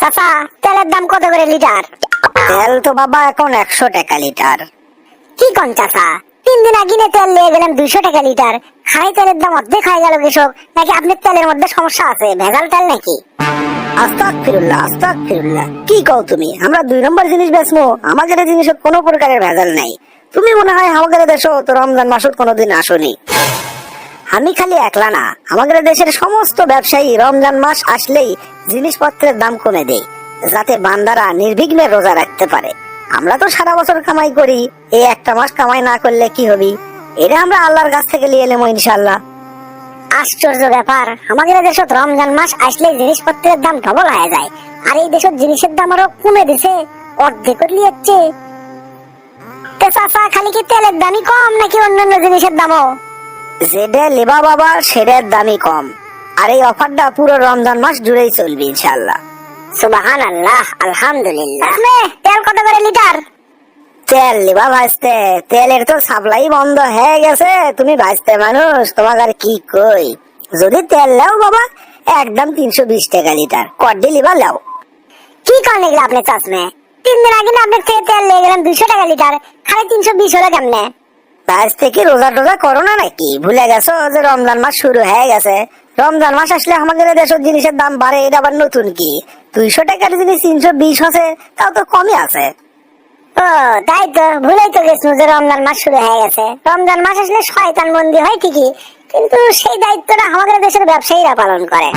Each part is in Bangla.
চাচা, তেলের দাম কত করে লিটার? তেল তো বাবা এখন 100 টাকা লিটার। কি কোন চাচা, 3 দিন আগে তেল নিয়ে গেলাম 200 টাকা লিটার। খাই তেলের দাম অর্ধেক হয়ে গেল কৃষক, নাকি আপনার তেলের মধ্যে সমস্যা আছে, ভেজাল তেল নাকি? আস্তাগফিরুল্লাহ আস্তাগফিরুল্লাহ, কি কও তুমি? আমরা 2 নম্বর জিনিস বেচমু? আমাদের জিনিসে কোনো প্রকারের ভেজাল নাই। তুমি মনে হয় আমাদের দেশে তো রমজান মাসত কোনোদিন আসনি। আমি খালি একলা না, আমাদের দেশের সমস্ত ব্যবসায়ী রমজান মাস আসলেই জিনিসপত্রের দাম কমে দেয়, যাতে বান্দারা নির্বিঘ্নে রোজা রাখতে পারে। আমরা তো সারা বছর কামাই করি, এই একটা মাস কামাই না করলে কি হবে? এটা আমরা আল্লাহর কাছ থেকে নিয়ে এলাম ইনশাআল্লাহ। আশ্চর্য ব্যাপার, আমাদের দেশত রমজান মাস আসলে জিনিসপত্রের দাম ডবল হয়ে যায়, আর এই দেশত জিনিসের দাম আরো কমে দিছে, অর্ধেক করে লিয়েছে। চাচা, খালি কি তেলের দামই কম নাকি অন্যান্য জিনিসের দামও? যেটা লেবা বাবা সেটার দামই কম, আর এই অফারটা পুরো রমজান মাস জুড়েই চলবে ইনশাআল্লাহ। সুবহানাল্লাহ, আলহামদুলিল্লাহ। তেল কত করে লিটার? তেল লেবা ভাজতে, তেলের তো সাপ্লাই বন্ধ হয়ে গেছে। তুমি ভাজতে মানুষ, তোমাকে আর কি কই। যদি তেল লাও বাবা, একদম 320 টাকা লিটার। কড্ডি লিবা লাও। কি করেন এগুলো আপনি চাচমে? 3 দিন আগে না আপনার থেকে তেল নিয়ে গেলাম 200 টাকা লিটার, খালি 320 হলো কেমনে? আজ থেকে রোজা টোজা করো না নাকি? ভুলে গেছো যে রমজান মাস শুরু হয়ে গেছে? রমজান মাস আসলে আমাদের দেশের জিনিসের দাম বাড়ে, এটা আবার নতুন কি? 200 টাকার জিনিস 320 আছে, তাও তো কমই আছে। ও তাই তো, ভুলেই তো গেছিল যে রমজান মাস শুরু হয়ে গেছে। রমজান মাস আসলে শয়তান বন্দি হয় ঠিকই, কিন্তু সেই দায়িত্বটা আমাদের দেশের ব্যবসায়ীরা পালন করে।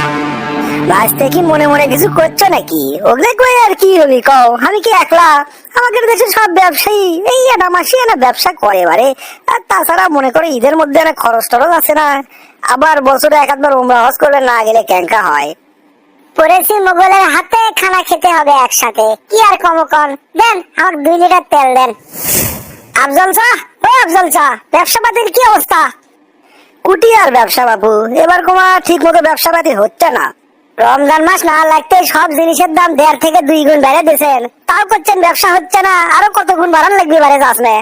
ভাজতে কি মনে মনে কিছু করছো নাকি? ওগুলো কই আর কি হবি কও? আমি কি একলা? আমাদের দেশের সব ব্যবসায়ী এই একটা মাসি না ব্যবসা করে বারে। আর তাছাড়া মনে করে ঈদের মধ্যে না খরচ টরচ আছে না, আবার বছরে একবার উমরা হজ করলে না গেলে ক্যাঙ্কা হয়। পড়েছি মোগলের হাতে, খানা খেতে হবে একসাথে, কি আর কম কন। দেন আমাকে 2 লিটার তেল দেন। আফজল চা, ও আফজল চা, ব্যবসা পাতির কি অবস্থা? কুটি আর ব্যবসা বাবু, এবার কোমা ঠিক মতো ব্যবসা পাতি হচ্ছে না। রমজান মাস না লাগতে সব জিনিসের দাম 1.5 থেকে 2 গুণ বেড়ে দিয়েছেন, তাও করছেন ব্যবসা হচ্ছে না। আরো কত গুণ বাড়ান লাগবে বারে যাসনে?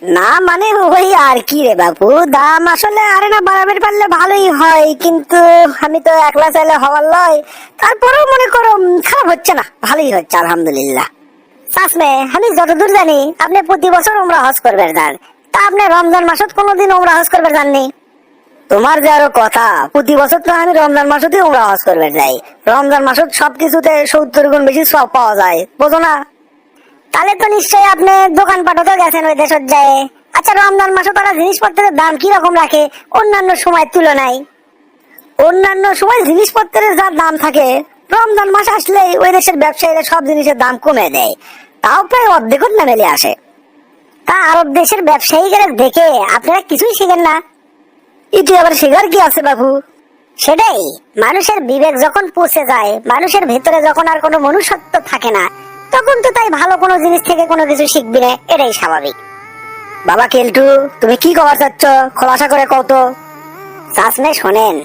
না মানে ওই আর কি রে বাবু, দাম আসলে আরে না বাড়াবে পারলে ভালোই হয়, কিন্তু আমি তো একলা চাইলে হওয়ার লয়। তারপরেও মনে করো খারাপ হচ্ছে না, ভালোই হচ্ছে আলহামদুলিল্লাহ। চাচমে, আমি যতদূর জানি আপনি প্রতি বছর উমরা হজ করবেন যান, তা আপনি রমজান মাসত কোনোদিন উমরা হজ করবেন যাননি? তোমার যে আরো কথা, প্রতি বছর তো আমি রমজান মাসেই উমরা হজ করবে যাই। রমজান মাসত সবকিছুতে 70 গুণ বেশি সব পাওয়া যায়, বোঝো না? তাহলে তো নিশ্চয়ই আপনি দোকানপাটও তো গেছেন ওই দেশত যায়। আচ্ছা, রমজান মাসে তারা জিনিসপত্রের দাম কি রকম রাখে অন্যান্য সময়ের তুলনায়? অন্যান্য সময় জিনিসপত্রের যা দাম থাকে, রমজান মাস আসলেই ওই দেশের ব্যবসায়ীরা সব জিনিসের দাম কমে দেয়, তাও প্রায় অর্ধেক নামেলে আসে। তা আরব দেশের ব্যবসায়ীদের দেখে আপনারা কিছুই শিখেন না? এটি আবার শেখার কি আছে বাবু? সেটাই, মানুষের বিবেক যখন পচে যায়, মানুষের ভেতরে যখন আর কোনো মনুষ্যত্ব থাকে না, তখন তো তাই ভালো কোনো জিনিস থেকে কোনো কিছু শিখবি না, এটাই স্বাভাবিক। বাবা কেলটু, তুমি কি কবার চাচ্ছ? খোলাসা করে কও তো। চাচমে শোনেন,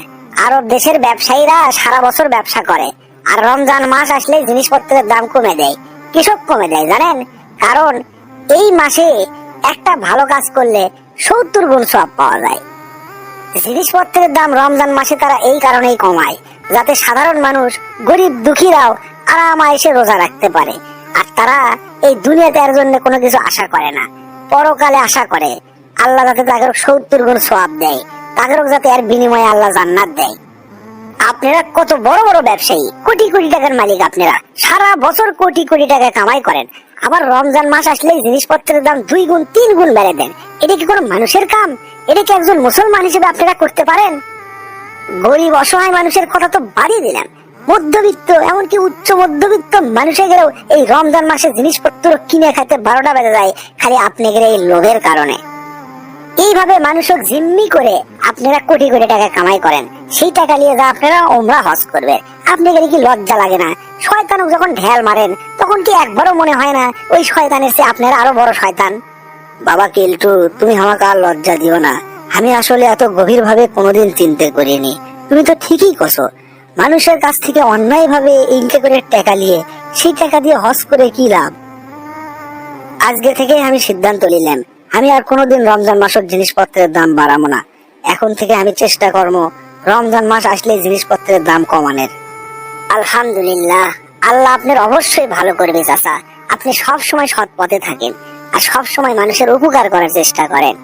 আরব দেশের ব্যবসায়ীরা সারা বছর ব্যবসা করে, আর রমজান মাস আসলে জিনিসপত্রের দাম কমে দেয়। কৃষক কমে দেয় জানেন? কারণ এই মাসে একটা ভালো কাজ করলে 70 গুণ সওয়াব পাওয়া যায়। জিনিসপত্রের দাম রমজান মাসে তারা এই কারণেই কমায়, যাতে সাধারণ মানুষ, গরিব দুঃখীরাও আরামায়েশে রোজা রাখতে পারে। আর তারা এই দুনিয়াতে এর জন্য কোনো কিছু আশা করে না, পরকালে আশা করে আল্লাহ যাতে তাদের 70 গুণ সওয়াব দেয়, তাদেরও যাতে এর বিনিময়ে আল্লাহ জান্নাত দেয়। আপনারা কত বড় বড় ব্যবসায়ী, কোটি কোটি টাকার মালিক, আপনারা সারা বছর কোটি কোটি টাকা কামাই করেন, আবার রমজান মাস আসলেই জিনিসপত্রের দাম 2 গুণ 3 গুণ বেড়ে দেন। এটা কি কোনো মানুষের কাম? এটা কি একজন মুসলমান হিসেবে আপনারা করতে পারেন? গরিব অসহায় মানুষের কথা তো বাড়িয়ে দিলাম, মধ্যবিত্ত এমনকি উচ্চ মধ্যবিত্ত মানুষের গেলেও এই রমজান মাসে জিনিসপত্র কিনে খাইতে 12টা বেজে যায়, খালি আপনাদের এই লোভের কারণে। এইভাবে মানুষক জিম্মি করে আপনারা কোটি কোটি টাকা কামাই করেন, সেই টাকা নিয়ে যা আপনারা ওমরা হজ করবে। আপনাদের কি লজ্জা লাগে না? শয়তানক যখন ঢেল মারেন, তখন কি একবারও মনে হয় না ওই শয়তানের চেয়ে আপনারা আরো বড় শয়তান? বাবা কেলটু, তুমি আমাকে আর লজ্জা দিও না। আমি আসলে এত গভীর ভাবে কোনোদিন চিন্তা করিনি। তুমি তো ঠিকই কছো, মানুষের কাছ থেকে অন্যায় ভাবে ইনকে করে টাকা নিয়ে সেই টাকা দিয়ে হজ করে কি লাভ? আজকে থেকে আমি সিদ্ধান্ত নিলাম, আমি আর কোনোদিন রমজান মাসের জিনিসপত্রের দাম বাড়াবো না। এখন থেকে আমি চেষ্টা করবো রমজান মাস আসলে জিনিসপত্রের দাম কমানোর। আলহামদুলিল্লাহ, আল্লাহ আপনার অবশ্যই ভালো করবে চাচা। আপনি সব সময় সৎ পথে থাকেন আর সব সময় মানুষের উপকার করার চেষ্টা করেন।